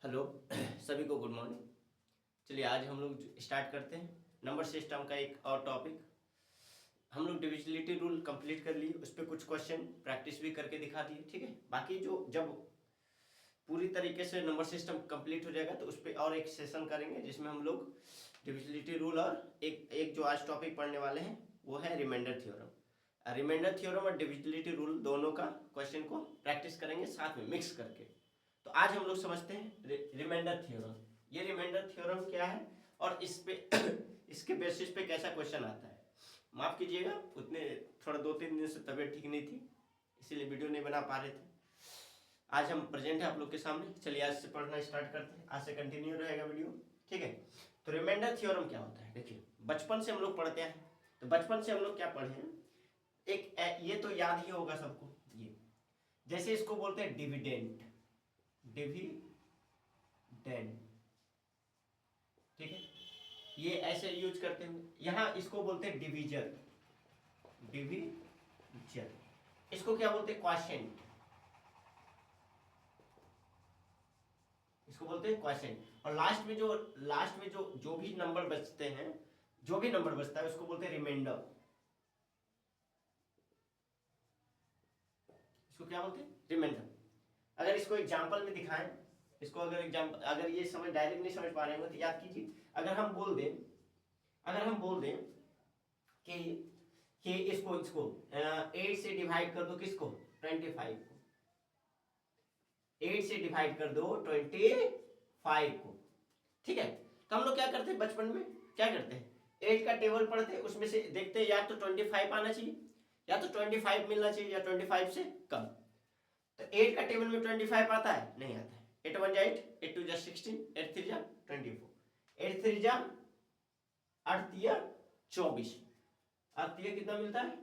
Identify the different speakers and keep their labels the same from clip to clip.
Speaker 1: Hello सभी को good morning. चलिए आज हम लोग स्टार्ट करते हैं नंबर सिस्टम का एक और टॉपिक। हम लोग डिविजिबिलिटी रूल कंप्लीट कर लिए, उस पर कुछ क्वेश्चन प्रैक्टिस भी करके दिखा दिए, ठीक है। बाकी जो जब पूरी तरीके से नंबर सिस्टम कंप्लीट हो जाएगा तो उस पर और एक सेशन करेंगे जिसमें हम लोग डिविजिबिलिटी रूल और एक जो आज टॉपिक पढ़ने वाले हैं वो है रिमाइंडर थ्योरम। रिमाइंडर थ्योरम और डिविजिबिलिटी रूल दोनों का क्वेश्चन को प्रैक्टिस करेंगे साथ में मिक्स करके। तो आज हम लोग समझते हैं रिमाइंडर थ्योरम। ये रिमाइंडर थ्योरम क्या है और इस पे इसके बेसिस पे कैसा क्वेश्चन आता है। माफ कीजिएगा, उतने थोड़ा 2-3 दिन से तबीयत ठीक नहीं थी, इसीलिए वीडियो नहीं बना पा रहे थे। आज हम प्रेजेंट है आप लोग के सामने। चलिए आज से पढ़ना स्टार्ट करते हैं, आज से कंटिन्यू रहेगा वीडियो, ठीक है। तो रिमाइंडर थ्योरम क्या होता है, देखिए बचपन से हम लोग पढ़ते हैं। तो बचपन से हम लोग क्या पढ़े हैं, एक ये तो याद ही होगा सबको। ये जैसे इसको बोलते हैं डिविडेंड, डिविडेंड, ठीक है। ये ऐसे यूज करते हैं। यहां इसको बोलते हैं डिवीजर, डिवीजर। इसको क्या बोलते हैं, क्वोशिएंट, इसको बोलते हैं क्वोशिएंट। और लास्ट में जो भी नंबर बचते हैं, जो भी नंबर बचता है उसको बोलते हैं रिमाइंडर। इसको क्या बोलते हैं, रिमाइंडर। अगर इसको एग्जांपल में दिखाएं, इसको अगर ये समझ डायरेक्ट नहीं समझ पा रहे हो तो याद कीजिए। अगर हम बोल दें कि इसको 8 से डिवाइड कर दो, किसको, 25 को। 8 से डिवाइड कर दो 25 को, ठीक है। तो हम लोग क्या करते हैं बचपन में, क्या करते हैं, 8 का टेबल पढ़ते हैं, उसमें से देखते हैं या तो 25 आना चाहिए या तो 25 मिलना चाहिए या 25 से कम। तो 8 का टेबल में 25 आता है, नहीं आता है। 8 1 जा 8, 8 2 जा 16, 8 3 जा 24, 8 3 जा 8 3 24, 8 3 कितना मिलता है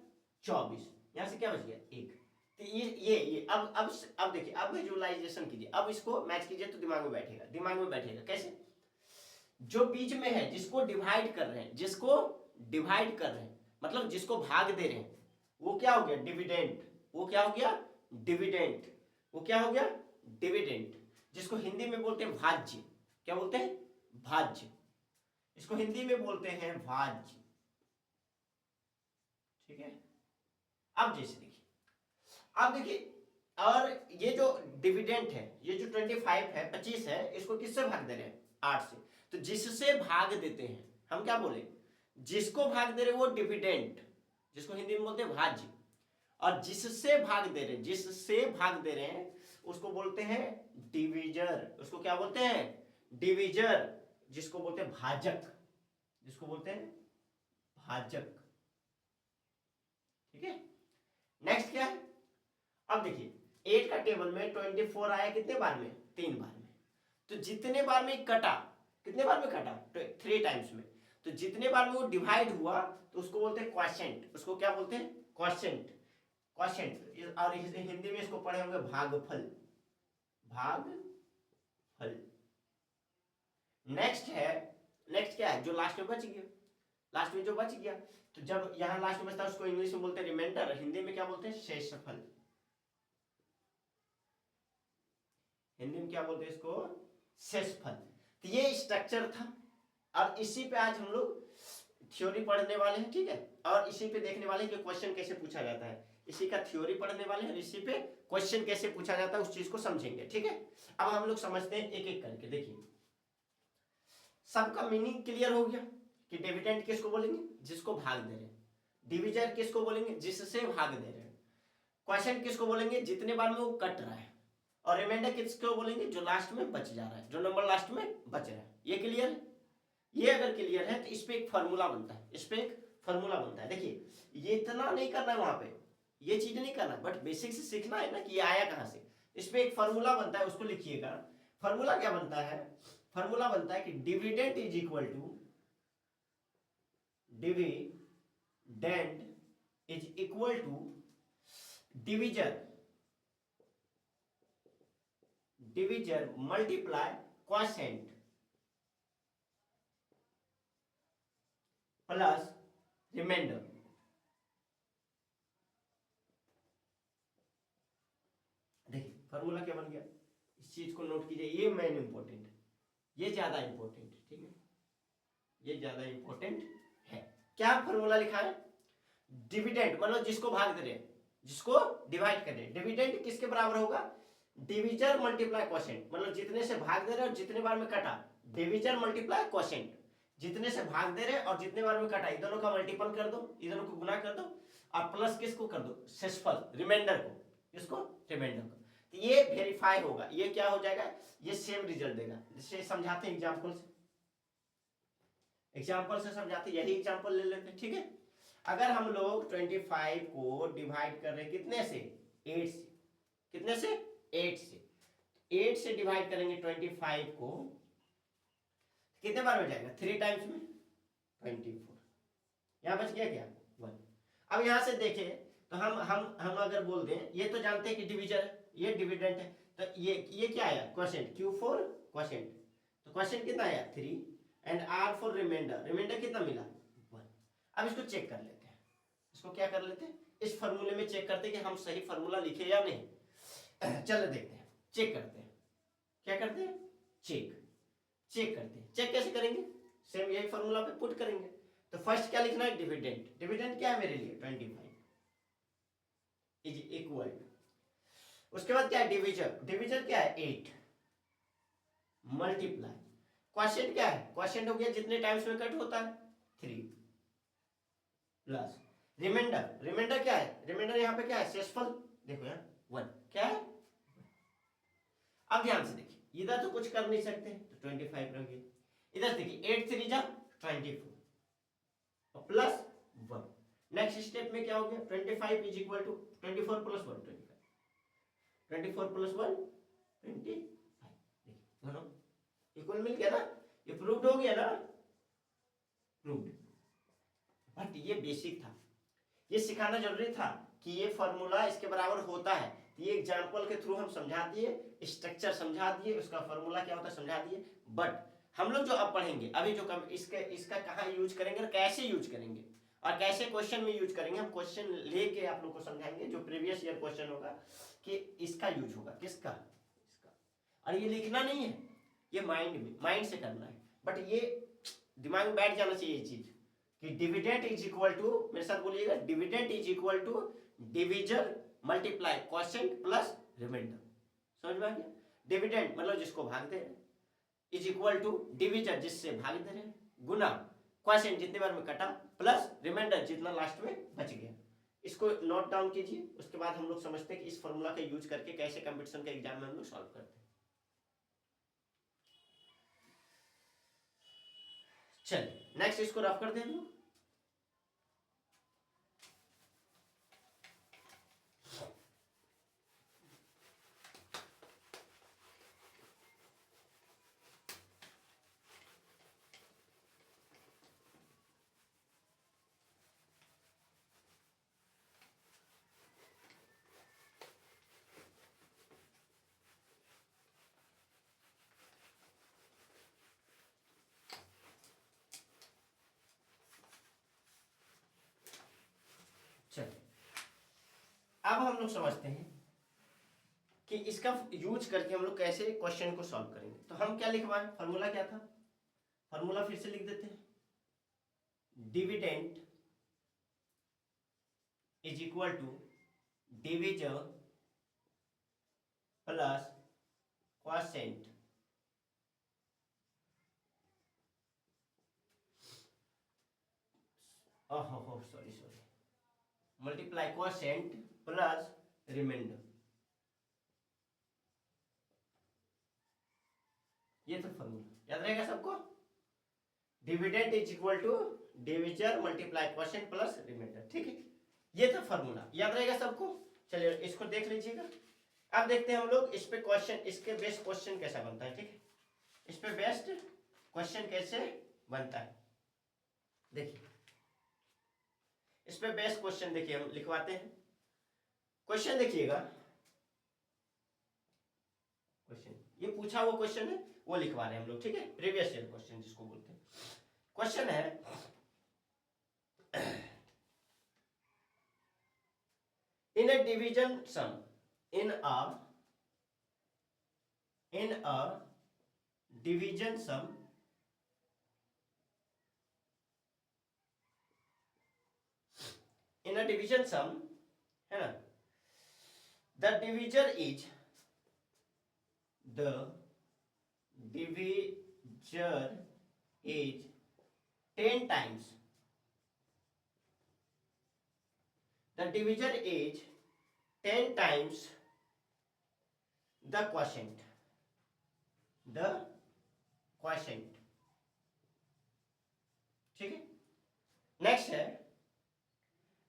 Speaker 1: 24। यहां से क्या बच गया, 1। तो ये अब देखिए, अब विजुअलाइजेशन कीजिए, अब इसको मैच कीजिए तो दिमाग में बैठेगा कैसे। जो बीच में है, जिसको डिवाइड कर रहे हैं, मतलब जिसको भाग दे रहे हैं, वो क्या हो गया, डिविडेंड। वो क्या हो गया डिविडेंड, जिसको हिंदी में बोलते हैं भाज्य। क्या बोलते हैं, भाज्य। इसको हिंदी में बोलते हैं भाज्य, ठीक है। अब देखिए, और ये जो डिविडेंड है, ये जो 25 है, 25 है, इसको किससे भाग दे रहे हैं, 8 से। तो जिससे भाग देते हैं, हम क्या बोले, जिसको भाग दे रहे हैं वो डिविडेंड, जिसको हिंदी में बोलते हैं भाज्य। और जिससे भाग दे रहे हैं उसको बोलते हैं डिवीजर। उसको क्या बोलते हैं, डिवीजर, जिसको बोलते हैं भाजक, ठीक है। नेक्स्ट क्या है, अब देखिए 8 का टेबल में 24 आया कितने बार में, 3 बार में। तो जितने बार में कटा, कितने बार में कटा, 3 टाइम्स में। तो जितने बार में वो डिवाइड हुआ तो उसको बोलते हैं क्वोशिएंट। उसको क्या बोलते हैं, क्वोशिएंट। और हिंदी में इसको पढ़े होंगे भागफल। नेक्स्ट क्या है, जो लास्ट में बच गया। तो जब यहां लास्ट में बचता है उसको इंग्लिश में बोलते हैं रिमाइंडर, हिंदी में क्या बोलते हैं, शेषफल। हिंदी में क्या बोलते हैं इसको, शेषफल। तो ये स्ट्रक्चर था और इसी पे आज हम लोग थ्योरी पढ़ने वाले हैं, ठीक है। और इसी पे देखने वाले हैं कि क्वेश्चन कैसे पूछा जाता है। इसी का थ्योरी पढ़ने वाले हैं, इसी पे क्वेश्चन कैसे पूछा जाता है उस चीज को समझेंगे, ठीक है। अब हम लोग समझते हैं एक एक करके। देखिए सबका मीनिंग क्लियर हो गया कि डिविडेंड किसको बोलेंगे, जिसको भाग दे रहे हैं। डिविजर किसको बोलेंगे, जिससे भाग दे रहे हैं। क्वेश्चन किसको बोलेंगे, जितने बार में वो कट रहा है। और रिमाइंडर किसको बोलेंगे, जो लास्ट में बच जा रहा है, जो नंबर लास्ट में बच रहा है। ये क्लियर है। ये अगर क्लियर है तो इस पे एक फॉर्मूला बनता है, देखिए ये इतना नहीं करना है, वहां पे ये चीज नहीं करना, बट बेसिक से सीखना है ना कि ये आया कहां से। इस पे एक फॉर्मूला बनता है, उसको लिखिएगा। फॉर्मूला क्या बनता है, फॉर्मूला बनता है कि dividend is equal to divisor multiply quotient plus reminder. देखिए फॉर्मूला क्या बन गया, इस चीज को नोट कीजिए, ये मेन इंपॉर्टेंट है, ये ज्यादा इंपॉर्टेंट है, ठीक है, ये ज्यादा इंपॉर्टेंट है। क्या फॉर्मूला लिखा है? डिविडेंड मतलब जिसको भाग दे रहे हैं, जिसको डिवाइड कर रहे हैं, डिविडेंड किसके बराबर होगा? डिविजर मल्टीप्लाई क्वोशिएंट, मतलब जितने से भाग दे रहे हैं और जितने बार में कटा, डिविजर मल्टीप्लाई क्वोशिएंट, जितने से भाग दे रहे हैं और जितने बार में कटा, इन दोनों का मल्टीपल कर दो, इन दोनों को गुना कर दो, और प्लस किसको कर दो? शेषफल, रिमाइंडर को, इसको रिमाइंडर को, तो ये वेरीफाई होगा, ये क्या हो जाएगा? ये सेम रिजल्ट देगा। जैसे समझाते हैं एग्जाम्पल से, एग्जाम्पल से समझाते, यही एग्जाम्पल ले लेते हैं, ठीक है। अगर हम लोग 25 को डिवाइड कर रहे हैं कितने से? 8 से, कितने से? 8 से, 8 से डिवाइड करेंगे 25 को, कितने बार हो जाएगा? 3 टाइम्स में 24, यहां बच गया क्या? 1। अब यहां से देखें तो हम अगर बोल दें, ये तो जानते हैं कि डिविजन, ये डिविडेंड है, तो ये क्या आया? क्वोशिएंट, Q फॉर क्वोशिएंट, तो क्वोशिएंट कितना आया? 3, and R for reminder, reminder कितना मिला? 1। अब इसको चेक कर लेते हैं, इसको क्या कर लेते हैं? इस फॉर्मूले में चेक करते हैं कि हम सही फॉर्मूला लिखे या नहीं। चलो देखते हैं, चेक करते हैं, क्या करते हैं? चेक करते हैं। चेक कैसे करेंगे? सेम यही फॉर्मूला पे पुट करेंगे। तो फर्स्ट क्या लिखना है? डिविडेंड, डिविडेंड क्या है मेरे लिए? 25 इज इक्वल टू, उसके बाद क्या है? डिविजर, डिविजर क्या है? 8 मल्टीप्लाई, क्वोशिएंट क्या है? क्वोशिएंट हो गया जितने टाइम्स में कट होता है 3, प्लस रिमाइंडर, रिमाइंडर क्या है? रिमाइंडर यहाँ पे क्या है? शेषफल, देखो यार 1 क्या है? अब ध्यान से देखिए, इधर तो कुछ कर नहीं सकते तो 25 रह गया, इधर देखिए 8 3 जा 24 और प्लस 1। नेक्स्ट स्टेप में क्या हो गया? 25 is equal to 24 plus 1 25, 24 plus 1 25, दोनों इक्वल मिल गया ना? ये प्रूव्ड हो गया ना? प्रूव्ड। बट ये बेसिक था, ये सिखाना जरूरी था कि ये फॉर्मूला इसके बराबर होता है। ये एग्जांपल के थ्रू हम समझा दिए, स्ट्रक्चर समझा दिए, उसका फॉर्मूला क्या होता है समझा दिए। बट हम लोग जो अब पढ़ेंगे, अभी जो कम इसका कहाँ यूज करेंगे और कैसे यूज करेंगे और कैसे क्वेश्चन में यूज करेंगे, हम क्वेश्चन लेके आप लोग को समझाएंगे। जो प्रीवियस ईयर क्वेश्चन होगा कि इसका यूज होगा, किसका? इसका। और ये लिखना नहीं है, ये माइंड से करना है। बट ये दिमाग में बैठ जाना चाहिए ये चीज कि डिविडेंड इज इक्वल टू, मेरे साथ बोलिएगा, dividend is equal to divisor multiply quotient plus reminder. समझ में आ गया? डिविडेंड मतलब जिसको भाग दे रहे, इज इक्वल टू डिविजर जिससे भाग दे रहे, गुना क्वोशिएंट जितने बार में कटा, प्लस रिमाइंडर जितना लास्ट में बच गया। इसको नोट डाउन कीजिए, उसके बाद हम लोग समझते हैं कि इस फॉर्मूला का यूज करके कैसे कंपटीशन के एग्जाम में हम लोग सॉल्व करते हैं। चलिए नेक्स्ट इसको रफ कर दें हम लोग। चलिए अब हम लोग समझते हैं कि इसका यूज करके हम लोग कैसे क्वेश्चन को सॉल्व करेंगे। तो हम क्या लिखवाएं? फॉर्मूला क्या था? फॉर्मूला फिर से लिख देते हैं, dividend is equal to divisor plus quotient sorry multiply quotient plus reminder. ये तो फॉर्मूला याद रहेगा सबको। Dividend is equal to divisor multiply quotient plus reminder, ठीक है, ये तो फॉर्मूला याद रहेगा सबको। चलिए इसको देख लीजिएगा। अब देखते हैं हम लोग इस पे क्वेश्चन, इसके बेस्ट क्वेश्चन कैसा बनता है, ठीक है, इस पे बेस्ट क्वेश्चन कैसे बनता है। देखिए इस पे बेस्ट क्वेश्चन देखिए हम लिखवाते हैं। क्वेश्चन देखिएगा, क्वेश्चन ये पूछा हुआ क्वेश्चन है वो लिखवा रहे हैं हम लोग, ठीक है, प्रीवियस ईयर क्वेश्चन जिसको बोलते हैं। क्वेश्चन है in a division sum, in a in a division sum है ना, the divisor is 10 times, the divisor is 10 times the quotient, ठीक है। नेक्स्ट है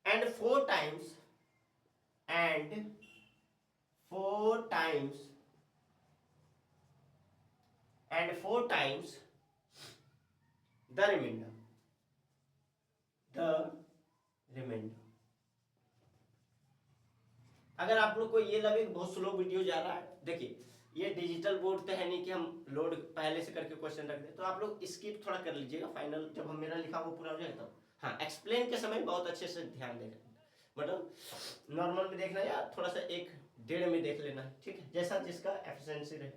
Speaker 1: and 4 times the remainder, अगर आप लोग को ये लगे कि बहुत स्लो वीडियो जा रहा है, देखिए ये डिजिटल बोर्ड तो है नहीं कि हम लोड पहले से करके क्वेश्चन रख दें, तो आप लोग स्किप थोड़ा कर लीजिएगा, फाइनल जब हम मेरा लिखा वो पूरा हो जाएगा तब। हाँ, एक्सप्लेन के समय बहुत अच्छे से ध्यान देना, मतलब नॉर्मल में देखना या थोड़ा सा 1-1.5 में देख लेना, ठीक है, जैसा जिसका एफिशिएंसी रहे।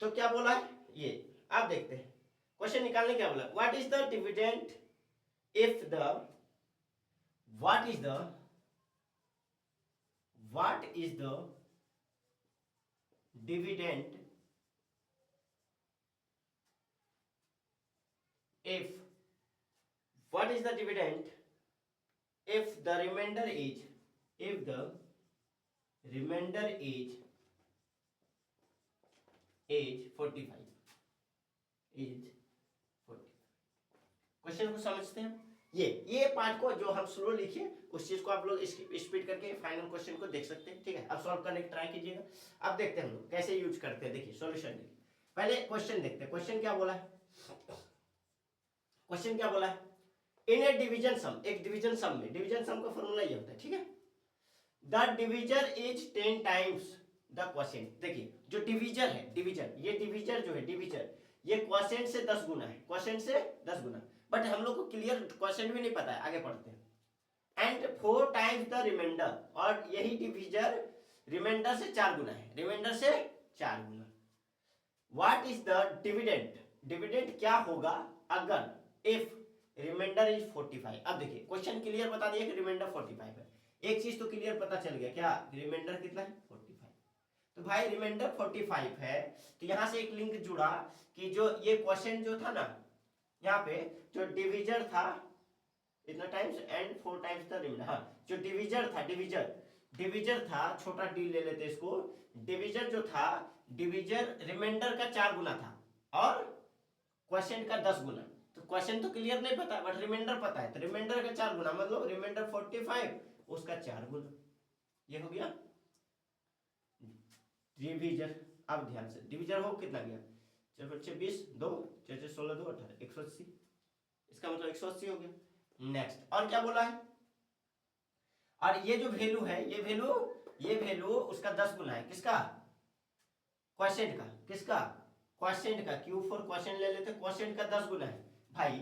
Speaker 1: तो क्या बोला है ये, आप देखते हैं क्वेश्चन निकालने, क्या बोला, what is the dividend if the what is the dividend if the remainder is 45 question को समझते हैं। ये पार्ट को जो हम स्लो लिखे उस चीज को आप लोग स्पीड करके फाइनल क्वेश्चन को देख सकते हैं, ठीक है। अब सॉल्व करने की ट्राई कीजिएगा। अब देखते हैं हम लोग कैसे यूज करते हैं, देखिए सॉल्यूशन देखिए, पहले क्वेश्चन देखते हैं। क्वेश्चन क्या बोला है, इन ए डिवीजन सम, एक डिवीजन सम में, डिवीजन सम का फॉर्मूला ये होता है, ठीक है, the divisor is 10 times the quotient. देखिए जो डिविजर है, ये डिविजर जो है, ये क्वोशिएंट से 10 गुना है, बट हम लोग को क्लियर क्वेश्चन भी नहीं पता है, आगे पढ़ते हैं। एंड 4 टाइम्स द रिमाइंडर, और यही डिविजर रिमाइंडर से 4 गुना है, व्हाट इज द डिविडेंड क्या होगा अगर इफ रिमाइंडर इज 45। अब देखिए क्वेश्चन क्लियर बता दिया कि रिमाइंडर 45 है, एक चीज तो क्लियर पता चल गया, क्या रिमाइंडर कितना है 45। तो भाई रिमाइंडर 45 है, तो यहां से एक लिंक जुड़ा कि जो ये क्वेश्चन जो था ना, यहाँ पे जो डिविजर था इतना times and 4 times the reminder, हाँ जो डिविजर था, छोटा डी ले लेते इसको, डिविजर रिमाइंडर का 4 गुना था और क्वेश्चन का 10 गुना। तो क्वेश्चन तो क्लियर नहीं पता बट रिमाइंडर पता है, तो रिमाइंडर का 4 गुना मतलब रिमाइंडर 45 उसका 4 गुना, ये हो गया डिविजर। अब ध्यान से डिविजर हो कितना गया, 4 20 2 4 16 2 18 180, इसका मतलब 180 हो गया। नेक्स्ट और क्या बोला है, और ये जो वैल्यू है, ये वैल्यू उसका 10 गुना है, किसका क्वोशिएंट का, क्यू फॉर क्वोशिएंट ले लेते, क्वोशिएंट का 10 गुना है भाई,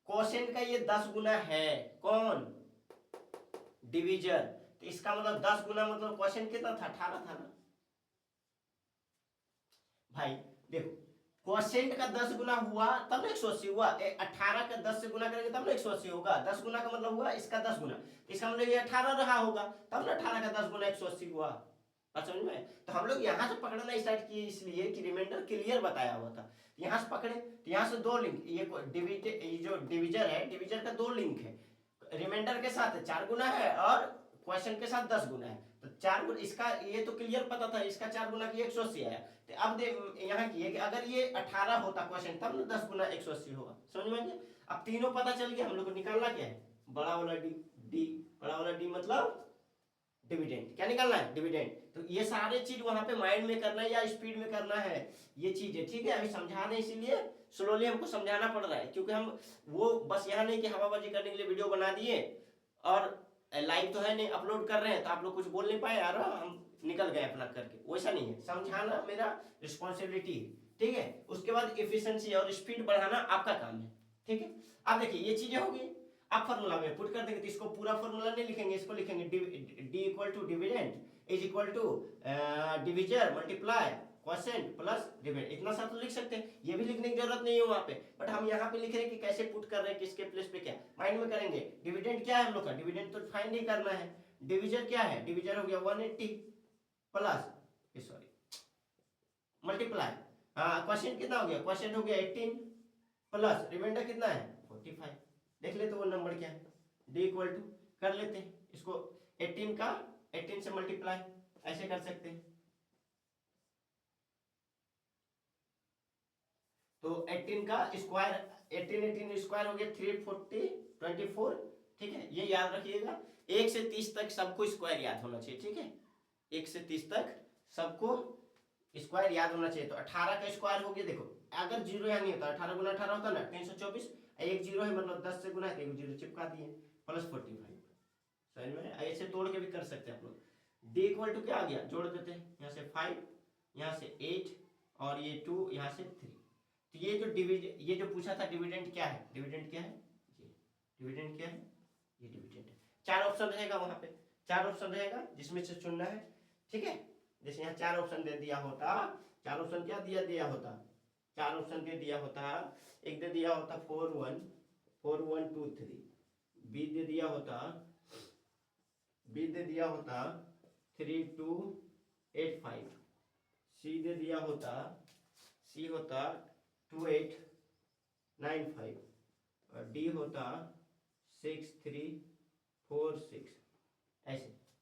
Speaker 1: क्वोशिएंट का ये 10 गुना है, कौन डिविजर, तो इसका मतलब 10 गुना मतलब क्वोशिएंट कितना था 18 था ना भाई। देखो क्वोशिएंट का 10 गुना हुआ तब ना 180 हुआ, 18 का 10 से गुना करेंगे तब ना 180 होगा, 10 गुना का मतलब हुआ इसका 10 गुना, इसका मतलब ये 18 रहा होगा तब ना 18 का 10 गुना 180 हुआ, बात समझ में। तो हम लोग यहाँ से पकड़ना स्टार्ट किए इसलिए कि रिमाइंडर क्लियर बताया हुआ था, यहाँ से पकड़े, तो यहाँ से 2 लिंक, ये जो डिविजर है, डिविजर का 2 लिंक है, रिमाइंडर के साथ 4 गुना है और क्वेश्चन के साथ 10 गुना है, तो 4 गुना इसका, ये तो क्लियर पता था, इसका 4 गुना की 180 आया। तो अब यहाँ की है कि अगर ये 18 होता क्वेश्चन तब ना 10 गुना 180 होगा, समझ में। अब तीनों पता चल गया, हम लोग को निकालना क्या है, बड़ा वाला डी मतलब डिविडेंड, क्या निकालना है डिविडेंड। तो ये सारे चीज वहां पे माइंड में करना है या स्पीड में करना है, ये चीज है, ठीक है। अभी समझा रहे इसीलिए स्लोली हमको समझाना पड़ रहा है, क्योंकि हम वो बस यहाँ नहीं कि हवाबाजी करने के लिए वीडियो बना दिए और लाइव तो है नहीं, अपलोड कर रहे हैं तो आप लोग कुछ बोल नहीं पाए यार, हम निकल गए अपना करके, वैसा नहीं है, समझाना मेरा रिस्पॉन्सिबिलिटी है, ठीक है। उसके बाद एफिशिएंसी और स्पीड बढ़ाना आपका काम है, ठीक है। अब देखिए ये चीजें होगी, आप फॉर्मूला में पुट कर देंगे, तो इसको पूरा फॉर्मूला नहीं लिखेंगे, इसको लिखेंगे D equal to dividend is equal to divisor multiply quotient plus dividend, इतना सा तो लिख सकते हैं, ये भी लिखने की जरूरत नहीं है वहां पे, बट हम यहाँ पे लिख रहे हैं कि कैसे पुट कर रहे हैं, किसके प्लेस पे क्या माइंड में करेंगे। डिविडेंड क्या है हम लोग का, डिविडेंड तो फाइंड नहीं करना है। डिविजर क्या है, डिविजर हो गया 180 प्लस सॉरी मल्टीप्लाई, हाँ क्वोशिएंट कितना हो गया, क्वोशिएंट हो गया 18 प्लस रिमाइंडर कितना है 45। देख लेते वो नंबर क्या है, d इक्वल टू कर लेते हैं इसको 18 से मल्टीप्लाई ऐसे कर सकते हैं, तो 18 का स्क्वायर 18 स्क्वायर हो गया 340 24, ठीक है। ये याद रखिएगा, 1 से 30 तक सबको स्क्वायर याद होना चाहिए, ठीक है। 1 से 30 तक सबको स्क्वायर याद होना चाहिए। तो 18 का स्क्वायर हो गया, देखो अगर जीरो यहाँ नहीं होता, 18 गुना 18 होता ना 324, एक जीरो है मतलब 10 से गुना है, एक जीरो चिपका दिए प्लस 45, समझ में। ऐसे तोड़ के भी कर सकते हैं आप लोग। d इक्वल टू क्या आ गया, जोड़ देते हैं, यहाँ से 5, यहाँ से 8 और ये 2, यहाँ से 3। तो ये जो पूछा था डिविडेंड क्या है, डिविडेंड क्या है, ये डिविडेंड क्या है, ये डिविडेंड है। 4 ऑप्शन रहेगा वहां पे, 4 ऑप्शन रहेगा जिसमें से चुनना है, ठीक है। जैसे यहाँ 4 ऑप्शन दे दिया होता, 4 ऑप्शन क्या दिया होता, 4 ऑप्शन दे दिया होता, एक दे दिया होता 4 1 2 3, बी दे दिया होता 3 2 8 5, सी दे दिया होता 2 8 9 5 और डी होता 6 3 4 6,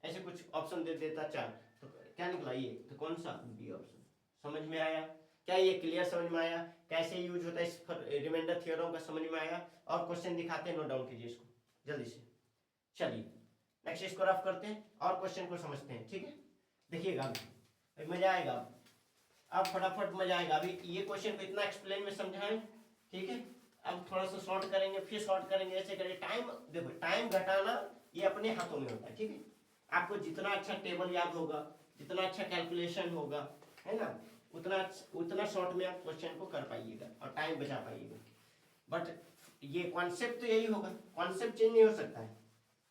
Speaker 1: ऐसे कुछ ऑप्शन दे देता 4, तो क्या निकला ये, तो कौन सा, बी ऑप्शन। समझ में आया क्या, ये क्लियर समझ में आया, कैसे यूज होता है इस रिमाइंडर थ्योरम का, समझ में आया। और क्वेश्चन दिखाते हैं, नोट डाउन कीजिए इसको जल्दी से। चलिए नेक्स्ट इसको रफ करते हैं और क्वेश्चन को समझते हैं, ठीक है। देखिएगा अभी मजा आएगा, अब फटाफट मजा आएगा। अभी ये क्वेश्चन को इतना एक्सप्लेन में समझाएं, ठीक है। अब थोड़ा सा शॉर्ट करेंगे, फिर शॉर्ट करेंगे, ऐसे करेंगे। टाइम देखो, टाइम घटाना ये अपने हाथों में होता है, ठीक है। आपको जितना अच्छा टेबल याद होगा, जितना अच्छा कैलकुलेशन होगा, है ना, उतना शॉर्ट में आप क्वेश्चन को कर पाइएगा और टाइम बचा पाइएगा। बट ये कॉन्सेप्ट तो यही होगा, कॉन्सेप्ट चेंज नहीं हो सकता है।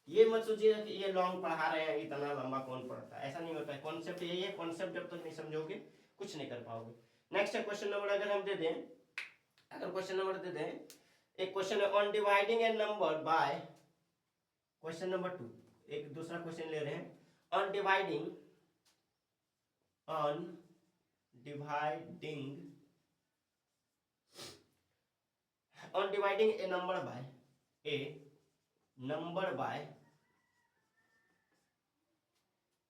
Speaker 1: ये मत सोचिए कि ये लॉन्ग पढ़ा रहे हैं, इतना लंबा कौन पढ़ता है, ऐसा नहीं होता है। कॉन्सेप्ट यही है, कॉन्सेप्ट जब तक नहीं समझोगे कुछ नहीं कर पाओगे। नेक्स्ट है क्वेश्चन नंबर, अगर हम दे दें, अगर क्वेश्चन नंबर दे दें, एक क्वेश्चन है on dividing a number by, question number 2, एक दूसरा क्वेश्चन ले रहे हैं, on dividing a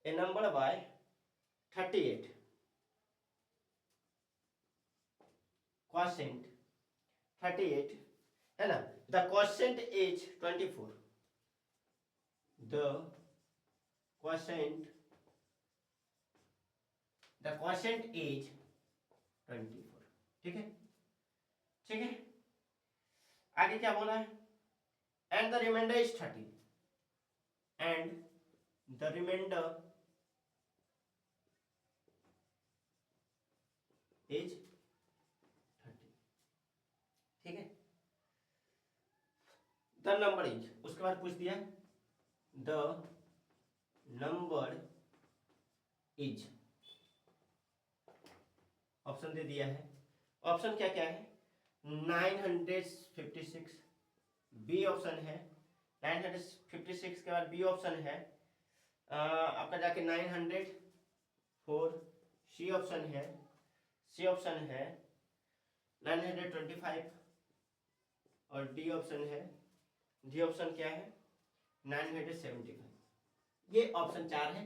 Speaker 1: number by 38, quotient 38 है ना, the quotient is 24, the quotient is 24, ठीक है, ठीक है। आगे क्या बोला है, and the reminder is 30, and the reminder is 30, ठीक है। द नंबर इज, उसके बाद पूछ दिया द नंबर इज, ऑप्शन दे दिया है। ऑप्शन क्या क्या है, 956, बी ऑप्शन है 956 के बाद बी ऑप्शन है आपका जाके 904, सी ऑप्शन है 925 और डी ऑप्शन क्या है 975। ये ऑप्शन 4 है,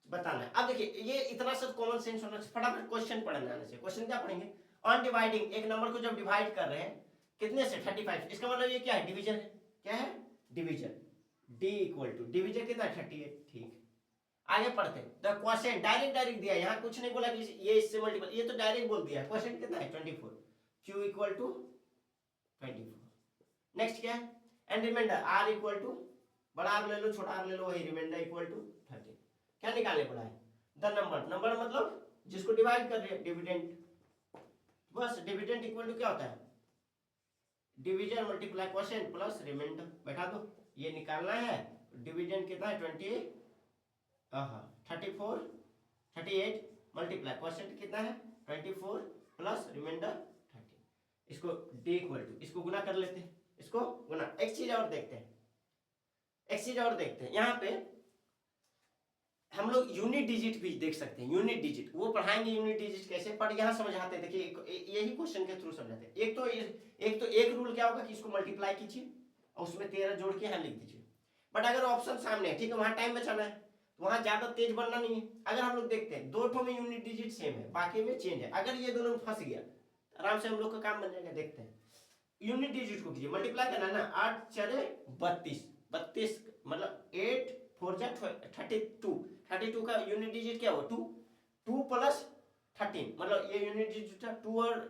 Speaker 1: बताना है। अब देखिए ये इतना सा कॉमन सेंस होना चाहिए, फटाफट क्वेश्चन पढ़ने आना चाहिए। क्वेश्चन क्या पढ़ेंगे, ऑन डिवाइडिंग, एक नंबर को जब डिवाइड कर रहे हैं कितने से, 35, इसका मतलब ये क्या है, डिवीजन है, क्या है, division. D equal to division कितना, 38, ठीक। आगे पढ़ते हैं, द क्वोशिएंट डायरेक्ट दिया, यहाँ कुछ नहीं बोला कि ये इससे मल्टीपल, ये तो डायरेक्ट बोल दिया है। क्वोशिएंट कितना है 24, क्यू इक्वल टू 24। नेक्स्ट क्या है, and reminder R equal to, बड़ा आर ले लो छोटा आर ले लो, वही रिमाइंडर इक्वल टू 30। क्या निकालने बोला है, द नंबर मतलब जिसको डिवाइड कर रहे हैं, डिविडेंड, बस डिविडेंड इक्वल टू क्या होता है, division multiply quotient plus reminder, बैठा दो, ये निकालना है। डिविडेंड कितना है 34 मल्टीप्लाई क्वोशिएंट कितना है 24 प्लस रिमाइंडर 13। इसको d इक्वल टू, इसको गुना कर लेते हैं, इसको गुना। एक चीज और देखते हैं, एक चीज और देखते हैं, यहाँ पे हम लोग यूनिट डिजिट भी देख सकते हैं। यूनिट डिजिट वो पढ़ाएंगे, यूनिट डिजिट कैसे, पर यहाँ समझाते हैं। देखिए यही क्वेश्चन के थ्रू समझाते हैं। एक रूल क्या होगा कि इसको मल्टीप्लाई कीजिए और उसमें 13 जोड़ के यहाँ लिख दीजिए। बट अगर ऑप्शन सामने है, ठीक है, वहां टाइम बचाना है, तो वहां ज्यादा तेज बनना नहीं है। अगर हम लोग देखते हैं दो ठो में यूनिट डिजिट सेम है, बाकी में चेंज है, अगर ये दोनों में फंस गया आराम से हम लोग का काम बन जाएगा। देखते हैं, यूनिट डिजिट को कीजिए, मल्टीप्लाई करना है ना, 8 4 32, 32 मतलब 8 4 जा 32, 32 का यूनिट डिजिट क्या हुआ 2, 2 प्लस 13 मतलब ये यूनिट डिजिट था 2 और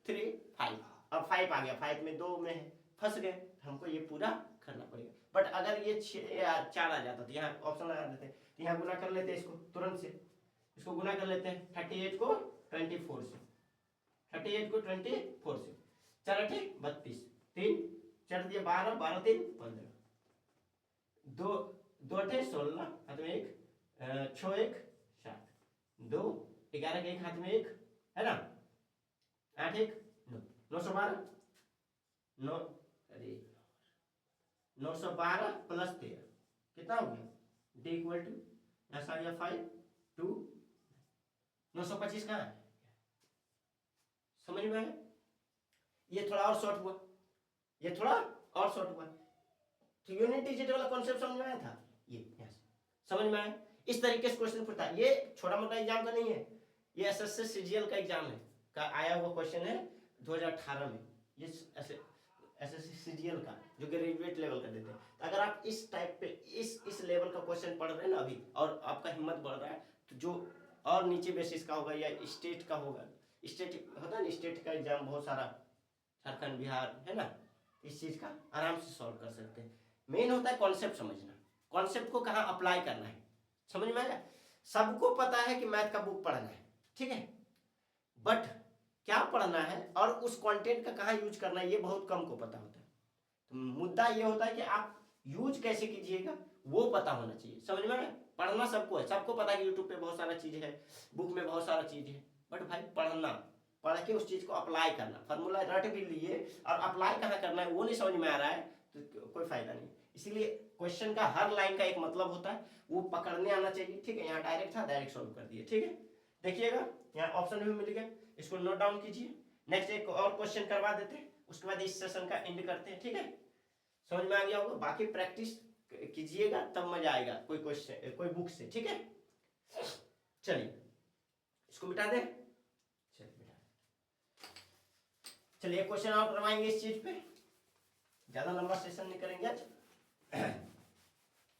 Speaker 1: 3 5। अब 5 आ गया, 5 में 2 में है, फंस गए, हमको ये पूरा करना पड़ेगा। बट अगर ये 6 या 4 आ जाता तो यहाँ ऑप्शन लगा देते, तो यहाँ गुना कर लेते हैं इसको तुरंत से, इसको गुना कर लेते हैं 38 को 24 से, 38 को 24 से, 4 8 32, 3 4 दिया 12, 12 3 15, 2 2 8 16, हाथ में 1, 6 1 7, 2 11 के 1 हाथ में 1 है ना, 8 1 9, 912 9, अरे 912 प्लस 13 कितना हो गया, d इक्वल टू यहाँ आ गया 5 2, 925 कहाँ है, समझ में आया। ये थोड़ा और शॉर्ट हुआ, ये थोड़ा और शॉर्ट हुआ, तो यूनिट डिजिट वाला कॉन्सेप्ट समझ में आया था, ये यहाँ से समझ में आया। इस तरीके से क्वेश्चन पूछता है, ये छोटा मोटा एग्जाम का नहीं है, ये एसएससी सीजीएल का एग्जाम है का आया हुआ क्वेश्चन है 2018 में, ये एसएससी सीजीएल का जो ग्रेजुएट लेवल का देते हैं। तो अगर आप इस टाइप पे इस लेवल का क्वेश्चन पढ़ रहे हैं ना अभी, और आपका हिम्मत बढ़ रहा है, तो जो और नीचे बेसिस का होगा या स्टेट का होगा, स्टेट होता है ना, स्टेट का एग्जाम बहुत सारा, झारखंड बिहार है ना, इस चीज का आराम से सॉल्व कर सकते हैं। मेन होता है कॉन्सेप्ट समझना, कॉन्सेप्ट को कहाँ अप्लाई करना है, समझ में आया। सबको पता है कि मैथ का बुक पढ़ना है, ठीक है, बट क्या पढ़ना है और उस कंटेंट का कहाँ यूज करना है ये बहुत कम को पता होता है। तो मुद्दा ये होता है कि आप यूज कैसे कीजिएगा वो पता होना चाहिए, समझ में आया। पढ़ना सबको है, सबको पता है कि यूट्यूब पे बहुत सारा चीज है, बुक में बहुत सारा चीज है, बट भाई पढ़ना, पढ़ के उस चीज को अप्लाई करना, फार्मूला रट भी लिए और अप्लाई कहाँ करना है वो नहीं समझ में आ रहा है तो कोई फायदा नहीं। इसीलिए क्वेश्चन का हर लाइन का एक मतलब होता है, वो पकड़ने आना चाहिए, ठीक है। यहाँ डायरेक्ट था, डायरेक्ट सॉल्व कर दिए, ठीक है। देखिएगा यहाँ ऑप्शन भी मिल गया, इसको नोट डाउन कीजिए। नेक्स्ट एक और क्वेश्चन करवा देते हैं, उसके बाद इस सेशन का एंड करते हैं, ठीक है। समझ में आ गया होगा, बाकी प्रैक्टिस कीजिएगा तब मजा आएगा कोई क्वेश्चन कोई बुक से, ठीक है। चलिए इसको मिटा दें, चलिए क्वेश्चन और करवाएंगे इस चीज पे, ज्यादा लंबा सेशन नहीं करेंगे आज।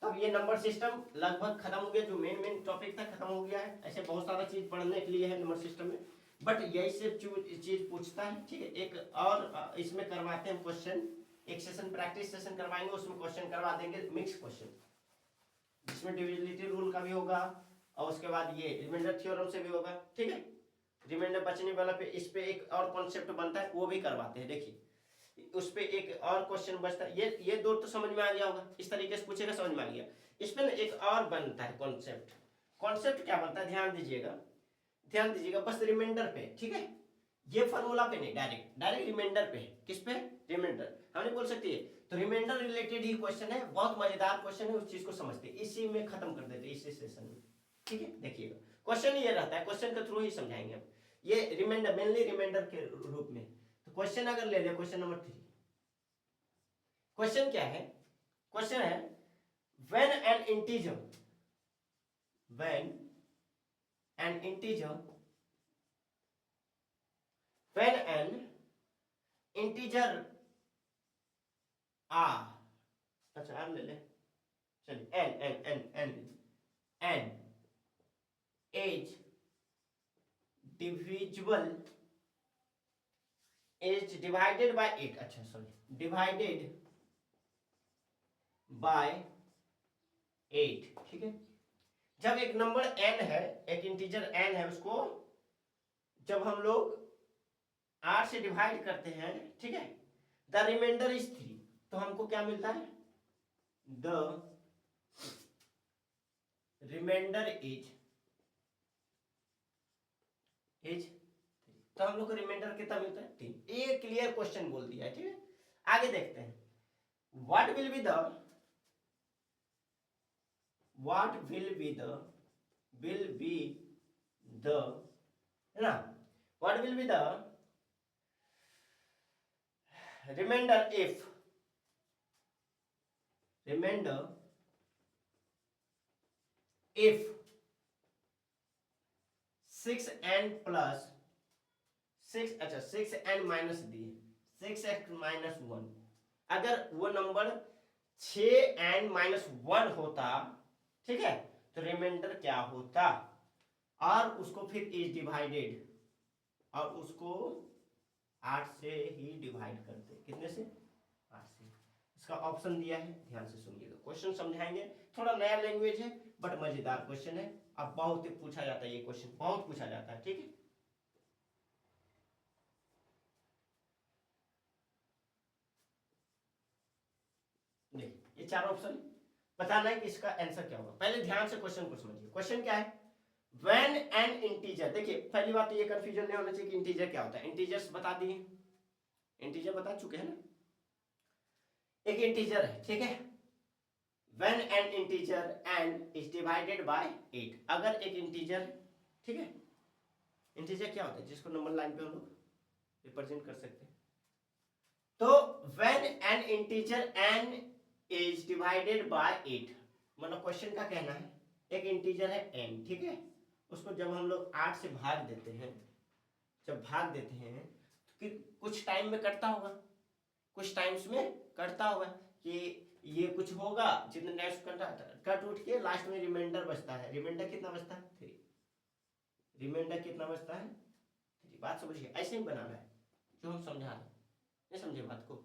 Speaker 1: तब ये नंबर सिस्टम लगभग खत्म हो गया, जो मेन टॉपिक था खत्म हो गया है। ऐसे बहुत सारा चीज पढ़ने के लिए है नंबर सिस्टम में, बट यही से चीज पूछता है, ठीक है। एक और इसमें करवाते हैं क्वेश्चन, एक सेशन प्रैक्टिस सेशन करवाएंगे, उसमें क्वेश्चन करवा देंगे मिक्स क्वेश्चन, जिसमें डिविजिबिलिटी रूल का भी होगा और उसके बाद ये रिमाइंडर थ्योरम से भी होगा, ठीक है। रिमाइंडर बचने वाला पे इस पे एक और कॉन्सेप्ट बनता है, वो भी करवाते हैं। देखिए उस पे एक और क्वेश्चन बचता है, ये दो तो समझ में आ गया होगा, इस तरीके से पूछेगा समझ में आ गया। इस पे ना एक और बनता है कॉन्सेप्ट, कॉन्सेप्ट क्या बनता है ध्यान दीजिएगा बस रिमाइंडर पे, ठीक है। ये फॉर्मूला पे नहीं, डायरेक्ट रिमाइंडर पे। किस पे, रिमाइंडर, हम नहीं बोल सकते। तो रिमाइंडर रिलेटेड ही क्वेश्चन है, बहुत मजेदार क्वेश्चन है, उस चीज को समझते इसी में खत्म कर देते इसी सेशन में, ठीक है। देखिएगा क्वेश्चन ये रहता है, क्वेश्चन के थ्रू ही समझाएंगे हम ये रिमाइंडर, मेनली रिमाइंडर के रूप में। तो क्वेश्चन अगर ले ले, क्वेश्चन नंबर 3, क्वेश्चन क्या है, क्वेश्चन है व्हेन एन इंटीजर r, अच्छा r ले ले, चलिए n is divisible, is divided by 8, अच्छा सॉरी divided by 8, ठीक है। जब एक नंबर n है, एक इंटीजर n है, उसको जब हम लोग r से डिवाइड करते हैं, ठीक है, द रिमाइंडर इज 3, तो हमको क्या मिलता है, द रिमाइंडर इज तो हम लोग को रिमाइंडर कितना मिलता है 3। ये क्लियर क्वेश्चन बोल दिया है, ठीक है। आगे देखते हैं व्हाट विल बी द है ना, what will be the remainder if if 6n plus 6n minus दिए 6x माइनस 1, अगर वो नंबर 6n माइनस 1 होता, ठीक है, तो रिमाइंडर क्या होता, और उसको फिर इज डिवाइडेड, और उसको 8 से ही डिवाइड करते, कितने से 8 से। इसका ऑप्शन दिया है, ध्यान से सुनिएगा, क्वेश्चन समझाएंगे, थोड़ा नया लैंग्वेज है बट मजेदार क्वेश्चन है। अब बहुत पूछा जाता है ये क्वेश्चन, बहुत पूछा जाता है, ठीक है। देखिए ये 4 ऑप्शन, बताना है कि इसका आंसर क्या होगा। पहले ध्यान से क्वेश्चन को समझिए। क्वेश्चन क्या है, व्हेन एन इंटीजर, देखिए पहली बात तो ये कंफ्यूजन नहीं होना चाहिए कि इंटीजर क्या होता है। इंटीजर्स बता दिए, इंटीजर बता चुके हैं ना, एक इंटीजर है, ठीक है। When an integer n is divided bye 8, अगर एक इंटीजर, ठीक है, इंटीजर क्या होता है जिसको नंबर लाइन पे हम लोग रिप्रेजेंट कर सकते हैं। तो when an integer n is divided bye 8, मतलब क्वेश्चन का कहना है एक इंटीजर है n, ठीक है, उसको जब हम लोग 8 से भाग देते हैं, जब भाग देते हैं तो कुछ टाइम में कटता होगा, कुछ टाइम्स में कटता होगा कि ये कुछ होगा, जितने नेक्स्ट कट उठ के लास्ट में रिमाइंडर बचता है। रिमाइंडर कितना बचता है 3, रिमाइंडर कितना बचता है 3। बात समझिए, ऐसे ही बनाना है जो हम समझा रहे हैं, नहीं समझे बात को।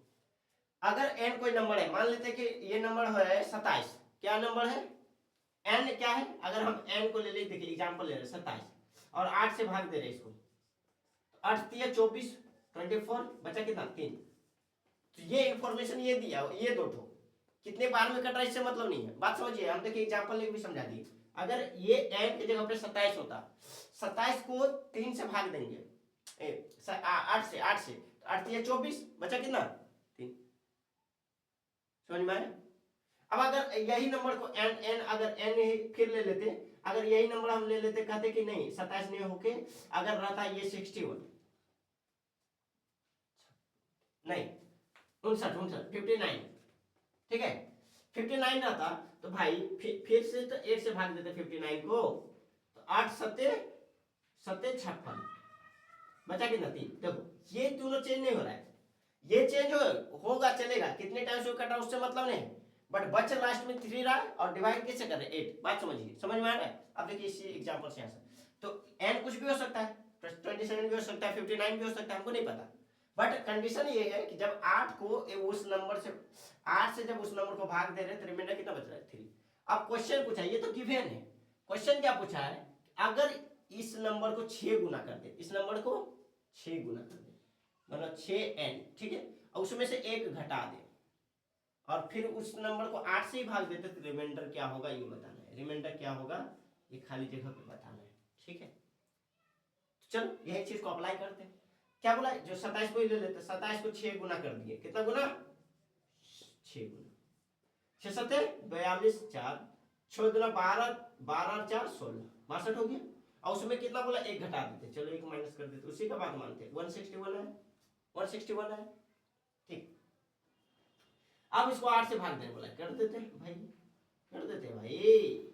Speaker 1: अगर n कोई नंबर है, मान लेते हैं कि ये नंबर है 27, क्या नंबर है n क्या है, अगर हम n को ले ले, देखिए एग्जांपल ले रहे 27 और 8 से भाग दे रहे इसको, 8 3 24 24, बचा कितना 3। तो ये इंफॉर्मेशन ये दिया, ये दो ठो कितने बार में कट रहा है इससे मतलब नहीं है। बात समझिए, हम देखिए एग्जांपल लेके भी समझा दिए। अगर ये n की जगह पे 27 होता, 27 को 3 से भाग देंगे, 8 से 8 3 24, बचा कितना 3। समझ में आया। अब अगर यही नंबर को n अगर n ही फिर ले लेते, अगर यही नंबर हम ले लेते, कहते कि नहीं 27 नहीं होके अगर रहता ये 61, नहीं 59, ठीक है, 59 रहता तो भाई फिर से तो 8 से भाग देते 59 को, तो 8 सत्ते 56, बचा कितना 3। देखो ये दोनों चेंज नहीं हो रहा है, ये चेंज होगा चलेगा, कितने टाइम से कटा उससे मतलब नहीं, बट बच लास्ट में 3 रहा और डिवाइड कैसे कर रहे 8। बात समझिए, समझ में आ रहा है। अब देखिए इसी एग्जांपल से आंसर, तो n कुछ भी हो सकता है, 27 भी हो सकता है, 59 भी हो सकता है, हमको नहीं पता, बट कंडीशन ये है कि जब 8 को उस नंबर से 8 से जब उस नंबर को भाग दे रहे हैं तो रिमाइंडर कितना बच रहा है 3। अब क्वेश्चन पूछा, ये तो गिवन है, क्वेश्चन क्या पूछा है, अगर इस नंबर को 6 गुना कर दे, इस नंबर को 6 गुना कर दे, मतलब 6n, ठीक है, और उसमें से 1 घटा दे और फिर उस नंबर को 8 से ही भाग देते तो रिमाइंडर क्या होगा ये बताना है। रिमाइंडर क्या होगा ये खाली जगह पे बताना है, ठीक है। तो चलो यही चीज को अप्लाई करते हैं। क्या बोला, जो 27 को ही ले लेते, 27 को 6 गुना कर दिए, कितना गुना 6 गुना, 6 7 42 4 6 दुना 12 12 और 4 16 62 हो गया, और उसमें कितना बोला 1 घटा देते, चलो 1 माइनस कर देते, उसी का बात मानते 161 है, 161 है, ठीक। अब इसको 8 से भाग देने बोला, कर देते भाई, कर देते भाई।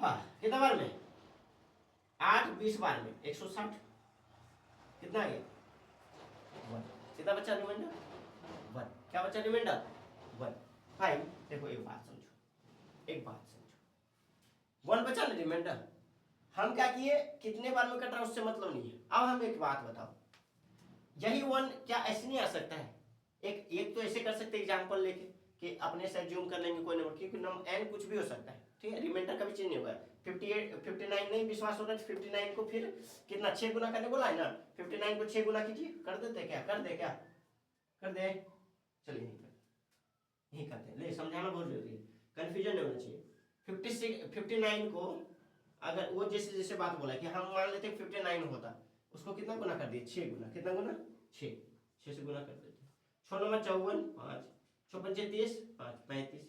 Speaker 1: हाँ कितना बार में 8 20 बार में 160, कितना आ गया 1, कितना बचा रिमाइंडर 1, क्या बचा रिमाइंडर 1। भाई देखो एक बात समझो, एक बात समझो, 1 बचा ना रिमाइंडर, हम क्या किए कितने बार में कट रहा उससे मतलब नहीं है। अब हम एक बात बताओ, यही 1 क्या ऐसे नहीं आ सकता है, एक तो ऐसे कर सकते एग्जांपल लेके कि अपने से जूम कर लेंगे कोई नंबर, क्योंकि नंबर n कुछ भी हो सकता है, ठीक है, रिमाइंडर कभी चेंज नहीं होगा। 58 59 नहीं विश्वास हो रहा है, 59 को फिर कितना 6 गुना करने बोला है ना, 59 को 6 गुना कीजिए, कर देते क्या, कर दे क्या, कर दे, चलिए नहीं करते, ले समझाना बहुत जरूरी है, कंफ्यूजन नहीं होना चाहिए। 59 को अगर वो जैसे जैसे बात बोला कि हम मान लेते 59 होता, उसको कितना गुना कर दिए, 6 गुना, कितना गुना, 6 से गुना कर देते। 6 9 54, 5 6 पंचे 30, 5 35,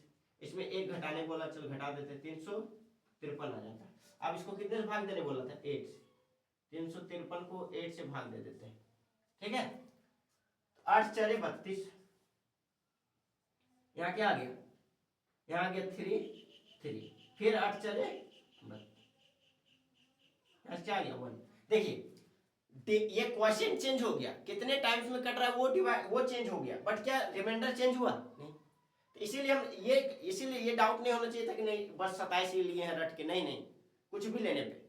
Speaker 1: इसमें एक घटाने बोला, चल घटा देते, 353 आ जाता। अब इसको कितने से भाग देने बोला था, 8 से, 353 को 8 से भाग दे देते हैं, ठीक है। 8 4 32, यहाँ क्या आ गया, यहाँ आ गया 3, फिर 8 4 क्या आ गया 1। देखिए ये क्वेश्चन चेंज हो गया, कितने टाइम्स में कट रहा है वो चेंज हो गया, बट क्या रिमाइंडर चेंज हुआ नहीं। तो इसीलिए ये डाउट नहीं होना चाहिए था कि नहीं बस 27 ही लिए हैं रट के, नहीं, कुछ भी लेने पे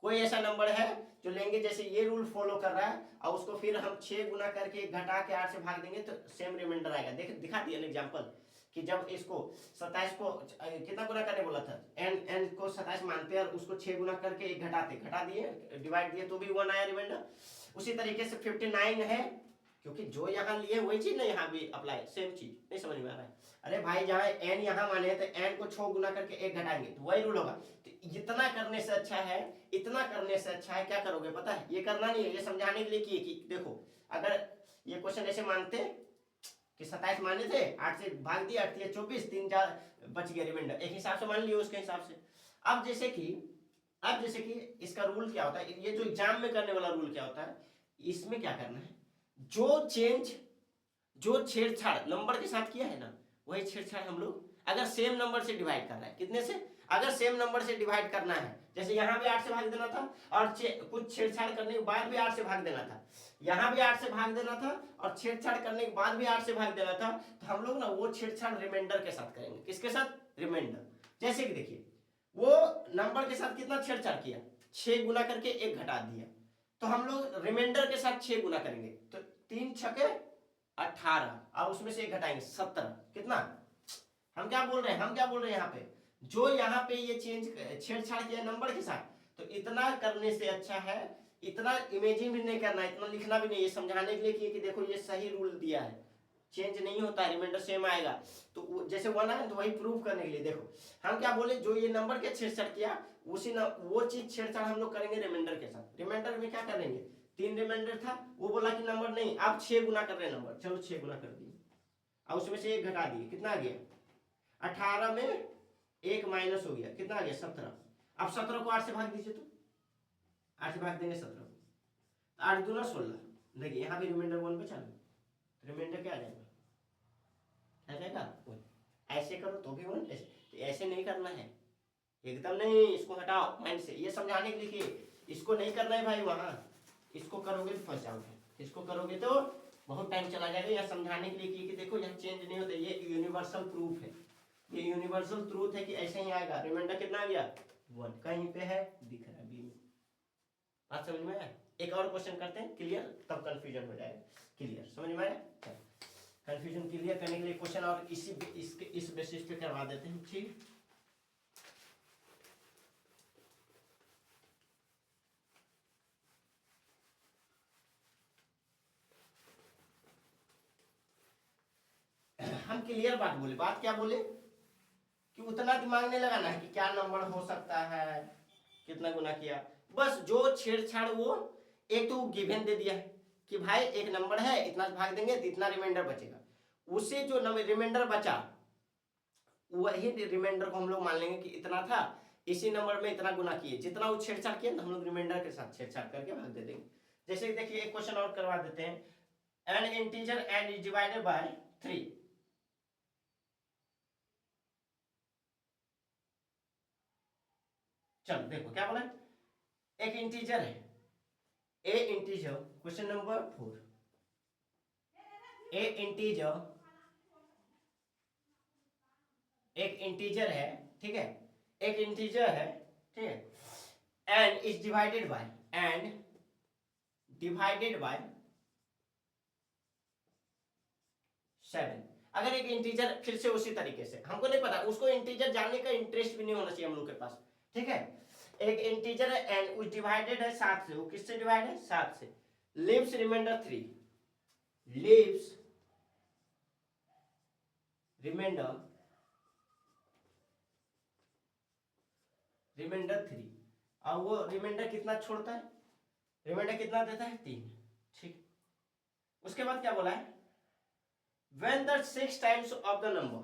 Speaker 1: कोई ऐसा नंबर है जो लेंगे, जैसे ये रूल फॉलो कर रहा है और उसको फिर हम 6 गुना करके घटा के 8 से भाग देंगे तो सेम रिमाइंडर आएगा। दिखा दिया एग्जांपल कि जब इसको 27 को कितना गुना करने बोला था, n को 27 मानते हैं और उसको 6 गुना करके एक घटा दिए, डिवाइड दिए तो भी 1 आया रिमाइंडर। उसी तरीके से 59 है, क्योंकि जो यहाँ लिए वही चीज ना यहाँ भी अप्लाई, सेम चीज, नहीं समझ में आ रहा है। अरे भाई जहाँ n यहाँ माने तो n को 6 गुना करके 1 घटाएंगे तो वही रूल होगा। तो इतना करने से अच्छा है, इतना करने से अच्छा है क्या करोगे पता है, ये करना नहीं है, ये समझाने के लिए किए कि देखो अगर ये क्वेश्चन ऐसे मानते कि 27 माने थे, 8 से भाग दिया, 8 3 24, 3 4 बच गया रिमाइंडर, एक हिसाब से मान लियो उसके हिसाब से। अब जैसे कि इसका रूल क्या होता है, ये जो एग्जाम में करने वाला रूल क्या होता है, इसमें क्या करना है, जो छेड़छाड़ नंबर के साथ किया है ना, वही छेड़छाड़ हम लोग अगर सेम नंबर से डिवाइड कर रहा है, कितने से, अगर सेम नंबर से डिवाइड करना है, जैसे यहाँ भी 8 से भाग देना था और कुछ छेड़छाड़ करने के बाद भी 8 से भाग देना था, यहाँ भी 8 से भाग देना था और छेड़छाड़ करने के बाद भी 8 से भाग देना था, तो हम लोग ना वो छेड़छाड़ रिमाइंडर के साथ करेंगे। किसके साथ, रिमाइंडर। जैसे कि देखिए वो नंबर के साथ कितना छेड़छाड़ किया, 6 गुना करके 1 घटा दिया, तो हम लोग रिमाइंडर के साथ 6 गुना करेंगे, तो 3 छके 18 और उसमें से 1 घटाएंगे 17, कितना, हम क्या बोल रहे हैं यहाँ पे, जो यहाँ पे ये छेड़छाड़ किया नंबर के साथ, तो इतना करने से अच्छा है, इतना इमेजिन भी नहीं करना, इतना लिखना भी नहीं, ये समझाने के लिए कि देखो ये सही रूल दिया है, चेंज नहीं होता, रिमाइंडर सेम आएगा। तो जैसे 1 आया तो वही प्रूव करने के लिए देखो हम क्या बोले, जो ये नंबर के छेड़छाड़ किया वो चीज छेड़छाड़ हम लोग करेंगे रिमाइंडर के साथ। रिमाइंडर में क्या करेंगे, 3 रिमाइंडर था, वो बोला कि नंबर नहीं, आप 6 गुना कर रहे हैं नंबर, चलो 6 गुना कर दिए और उसमें से 1 घटा दिए, कितना आ गया, 18 में 1 माइनस हो गया, कितना आ गया 17। अब 17 को 8 से भाग दीजिए, तो 8 से भाग देंगे 17 को, 8 दूना 16, देखिए यहाँ भी रिमाइंडर 1 बचा लो, रिमाइंडर क्या आ जाएगा, ऐसे करो तो भी 1, ऐसे नहीं करना है एकदम नहीं, इसको हटाओ माइंड से, ये समझाने के लिए, इसको नहीं करना है भाई वहां, इसको करोगे तो फंस जाओगे, इसको करोगे तो बहुत टाइम चला जाएगा। यह समझाने के लिए कि देखो यहाँ चेंज नहीं होता, ये यूनिवर्सल प्रूफ है, ये यूनिवर्सल ट्रूथ है कि ऐसे ही आएगा। रिमाइंडर कितना आ गया 1, कहीं पे है दिख रहा है बी में, बात समझ में आया। एक और क्वेश्चन करते हैं, क्लियर, तब कंफ्यूजन हो जाएगा, क्लियर समझ में आया। कंफ्यूजन क्लियर करने के लिए क्वेश्चन और इस बेसिस पे करवा देते हैं, ठीक। हम क्लियर बात बोले, बात क्या बोले कि उतना दिमाग नहीं लगाना है कि क्या नंबर हो सकता है, कितना गुना किया, बस जो छेड़छाड़ वो एक तो गिवन दे दिया है कि भाई एक नंबर है, इतना भाग देंगे तो इतना रिमाइंडर बचेगा, उसे जो रिमाइंडर बचा वही रिमाइंडर को हम लोग मान लेंगे कि इतना था, इसी नंबर में इतना गुना किए, जितना वो छेड़छाड़ किया तो हम लोग रिमाइंडर के साथ छेड़छाड़ करके भाग दे देंगे। जैसे देखिए एक क्वेश्चन और करवा देते हैं, n integer n is divided by 3, चलो देखो क्या बोला, एक इंटीजर है a integer, question number 4, a integer एक इंटीजर है, ठीक है, एक इंटीजर है, ठीक है, एंड इज डिवाइडेड बाय 7। अगर एक इंटीजर, फिर से उसी तरीके से, हमको नहीं पता, उसको इंटीजर जानने का इंटरेस्ट भी नहीं होना चाहिए हम लोग के पास, ठीक है। एक इंटीजर है एंड उस डिवाइडेड है 7 से, वो किससे डिवाइड है 7 से, लिव्स रिमाइंडर 3, लिव्स रिमाइंडर 3, और वो रिमाइंडर कितना छोड़ता है, रिमाइंडर कितना देता है 3। ठीक, उसके बाद क्या बोला है, when the 6 times of the number,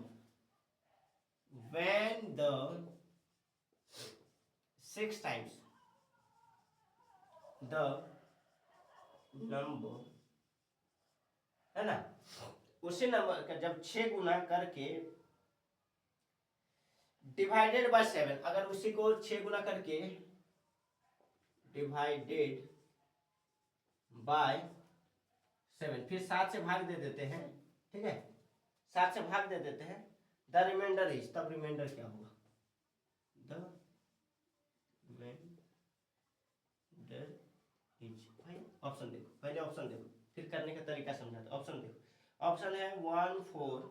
Speaker 1: when the 6 times the number, है ना, उसी नंबर का जब 6 गुना करके डिवाइडेड बाय 7, अगर उसी को 6 गुना करके डिवाइडेड बाय 7, फिर 7 से भाग दे देते हैं, ठीक है, 7 से भाग दे देते हैं, द रिमाइंडर इज, तब रिमाइंडर क्या होगा, द रिमाइंडर इज। भाई ऑप्शन देखो, पहले ऑप्शन देखो, फिर करने का तरीका समझाते। ऑप्शन देखो, ऑप्शन है 1402,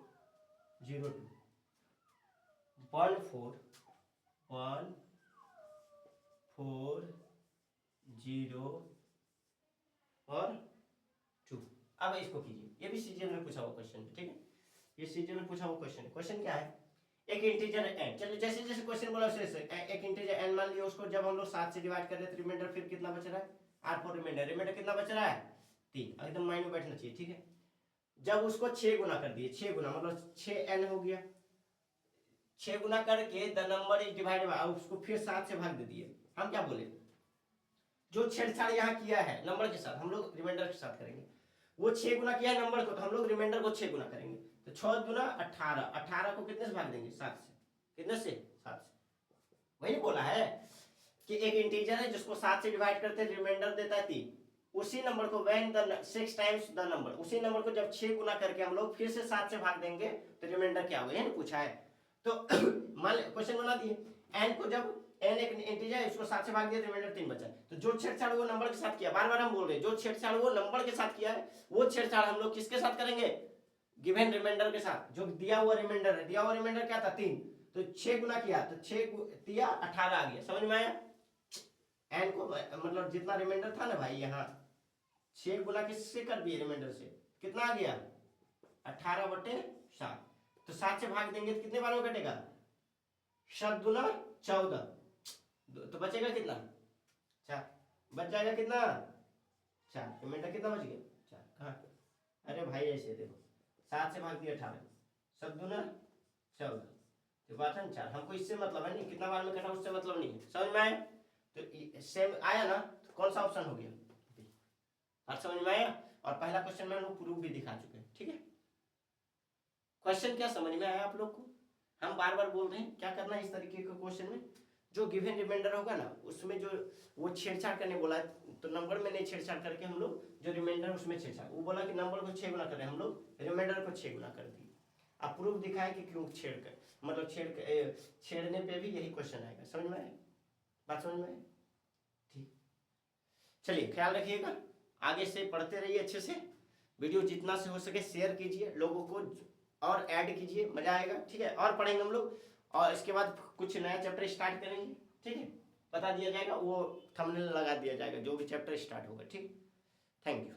Speaker 1: 1410 और 2। अब इसको कीजिए, ये भी सीजन में पूछा हुआ क्वेश्चन है, ठीक है, ये सीजन में पूछा हुआ क्वेश्चन है। क्वेश्चन क्या है, एक इंटीजर n, चलो जैसे जैसे क्वेश्चन बोला वैसे एक इंटीजर n मान लिया, उसको जब हम लोग 7 से डिवाइड कर रहे तो रिमाइंडर फिर कितना बच रहा है, r4 रिमाइंडर, रिमाइंडर कितना बच रहा है 3, एकदम माइंड में बैठना चाहिए, ठीक है। जब उसको 6 गुना कर दिए, 6 गुना मतलब 6n हो गया, 6 गुना करके the number is divided bye, उसको फिर 7 से भाग दे दिए। हम क्या बोले, जो छेड़छाड़ यहाँ किया है नंबर के साथ हम लोग रिमाइंडर के साथ करेंगे, वो 6 गुना किया है नंबर को, तो हम लोग रिमाइंडर को 6 गुना करेंगे, तो 6 गुना 18, 18 को कितने से भाग देंगे 7 से, कितने से 7 से। वही बोला है कि एक इंटीजर है जिसको 7 से डिवाइड करते हैं रिमाइंडर देता है 3, उसी नंबर को when the 6 times the number, उसी नंबर को जब 6 गुना करके हम लोग फिर से 7 से भाग देंगे तो रिमाइंडर क्या होगा, यही पूछा है। तो मान क्वेश्चन बना दिए, n को जब n एक इंटीजर है, उसको 7 से भाग दिया, रिमाइंडर 3 बचा, तो जो छेड़छाड़ वो नंबर के साथ किया, बार बार हम बोल रहे हैं, जो छेड़छाड़ वो नंबर के साथ किया है, वो छेड़छाड़ हम लोग किसके साथ करेंगे, गिवन रिमाइंडर के साथ। जो दिया हुआ रिमाइंडर है, दिया हुआ रिमाइंडर क्या था 3, तो 6 गुना किया तो 6 दिया 18 आ गया, समझ में आया। n को मतलब जितना रिमाइंडर था ना भाई, यहाँ 6 गुना किससे कर दिए रिमाइंडर से, कितना आ गया 18/7, तो 7 से भाग देंगे तो कितने बार में कटेगा, 7 गुना 14, तो बचेगा कितना 4, बच जाएगा कितना 4, रिमाइंडर कितना बच गया 4, कहाँ, अरे भाई ऐसे देखो 7 से भाग दिया 18, 7 गुना 14, तो बात है 4, हमको इससे मतलब है नहीं, कितना बार में कटा उससे मतलब नहीं है, समझ में आया। तो सेम आया ना, तो कौन सा ऑप्शन हो गया, बात समझ में आया। और पहला क्वेश्चन में हम लोग प्रूफ भी दिखा चुके हैं, ठीक है। क्वेश्चन क्या समझ में आया आप लोग को, हम बार बार बोल रहे हैं क्या करना है इस तरीके के क्वेश्चन में, जो गिवन रिमाइंडर होगा ना उसमें जो वो छेड़छाड़ करने बोला है, तो नंबर में नहीं छेड़छाड़ करके हम लोग जो रिमाइंडर उसमें छेड़छाड़, वो बोला कि नंबर को 6 गुना कर रहे हैं, हम लोग रिमाइंडर को 6 गुना कर दिए। अब प्रूफ दिखाए कि क्यों छेड़ कर, मतलब छेड़ने पे भी यही क्वेश्चन आएगा, समझ में आया, बात समझ में आया, ठीक। चलिए ख्याल रखिएगा, आगे से पढ़ते रहिए अच्छे से, वीडियो जितना से हो सके शेयर कीजिए, लोगों को और ऐड कीजिए, मजा आएगा, ठीक है। और पढ़ेंगे हम लोग, और इसके बाद कुछ नया चैप्टर स्टार्ट करेंगे, ठीक है, बता दिया जाएगा, वो थंबनेल लगा दिया जाएगा जो भी चैप्टर स्टार्ट होगा, ठीक है। Thank you.